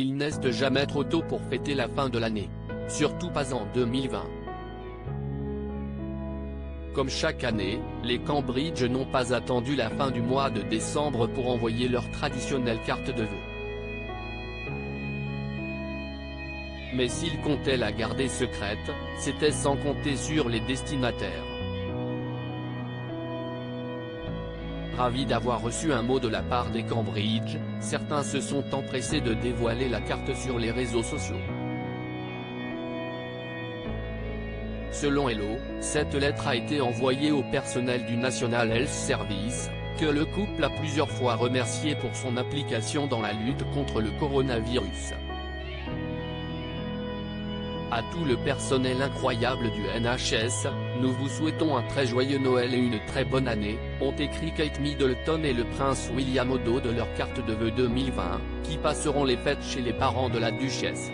il n'est jamais trop tôt pour fêter la fin de l'année. Surtout pas en 2020. Comme chaque année, les Cambridge n'ont pas attendu la fin du mois de décembre pour envoyer leur traditionnelle carte de vœux. Mais s'ils comptaient la garder secrète, c'était sans compter sur les destinataires. Ravis d'avoir reçu un mot de la part des Cambridge, certains se sont empressés de dévoiler la carte sur les réseaux sociaux. Selon Hello, cette lettre a été envoyée au personnel du National Health Service, que le couple a plusieurs fois remercié pour son implication dans la lutte contre le coronavirus. À tout le personnel incroyable du NHS, nous vous souhaitons un très joyeux Noël et une très bonne année, ont écrit Kate Middleton et le prince William au dos de leur carte de vœux 2020, qui passeront les fêtes chez les parents de la duchesse.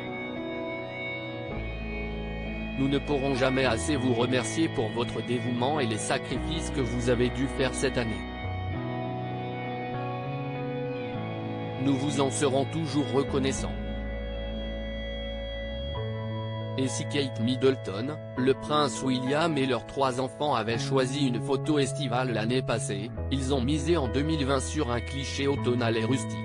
Nous ne pourrons jamais assez vous remercier pour votre dévouement et les sacrifices que vous avez dû faire cette année. Nous vous en serons toujours reconnaissants. Et si Kate Middleton, le prince William et leurs 3 enfants avaient choisi une photo estivale l'année passée, ils ont misé en 2020 sur un cliché automnal et rustique.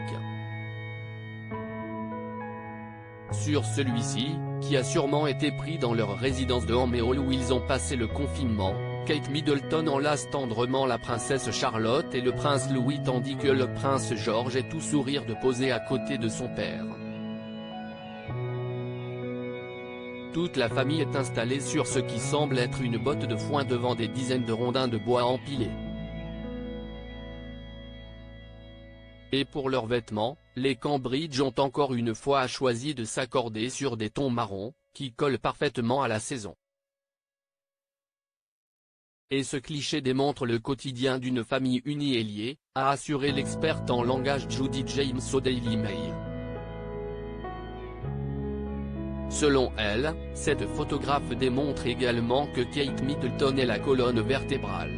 Sur celui-ci, qui a sûrement été pris dans leur résidence de Homeowl où ils ont passé le confinement, Kate Middleton enlace tendrement la princesse Charlotte et le prince Louis tandis que le prince George est tout sourire de poser à côté de son père. Toute la famille est installée sur ce qui semble être une botte de foin devant des dizaines de rondins de bois empilés. Et pour leurs vêtements, les Cambridge ont encore une fois choisi de s'accorder sur des tons marrons, qui collent parfaitement à la saison. Et ce cliché démontre le quotidien d'une famille unie et liée, a assuré l'experte en langage Judy James au Daily Mail. Selon elle, cette photographe démontre également que Kate Middleton est la colonne vertébrale.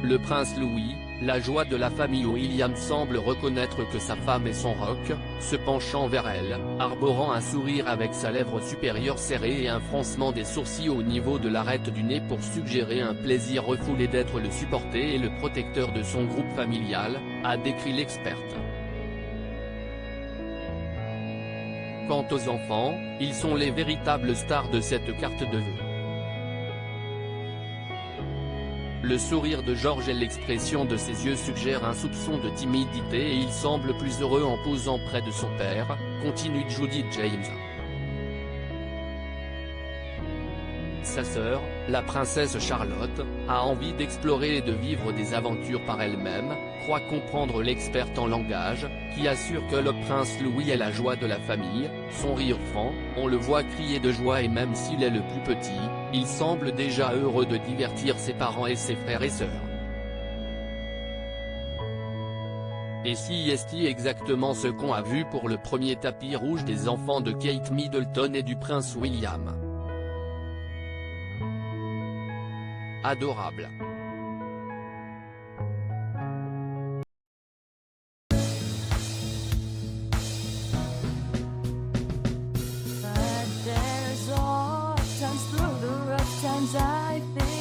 Le prince Louis, la joie de la famille William semble reconnaître que sa femme est son roc, se penchant vers elle, arborant un sourire avec sa lèvre supérieure serrée et un froncement des sourcils au niveau de l'arête du nez pour suggérer un plaisir refoulé d'être le supporter et le protecteur de son groupe familial, a décrit l'experte. Quant aux enfants, ils sont les véritables stars de cette carte de vœux. Le sourire de George et l'expression de ses yeux suggèrent un soupçon de timidité et il semble plus heureux en posant près de son père, continue Judy James. Sa sœur, la princesse Charlotte, a envie d'explorer et de vivre des aventures par elle-même, croit comprendre l'experte en langage, qui assure que le prince Louis est la joie de la famille, son rire franc, on le voit crier de joie et même s'il est le plus petit, il semble déjà heureux de divertir ses parents et ses frères et sœurs. Et si est exactement ce qu'on a vu pour le premier tapis rouge des enfants de Kate Middleton et du prince William. Adorable. But there's all times through the rough times I think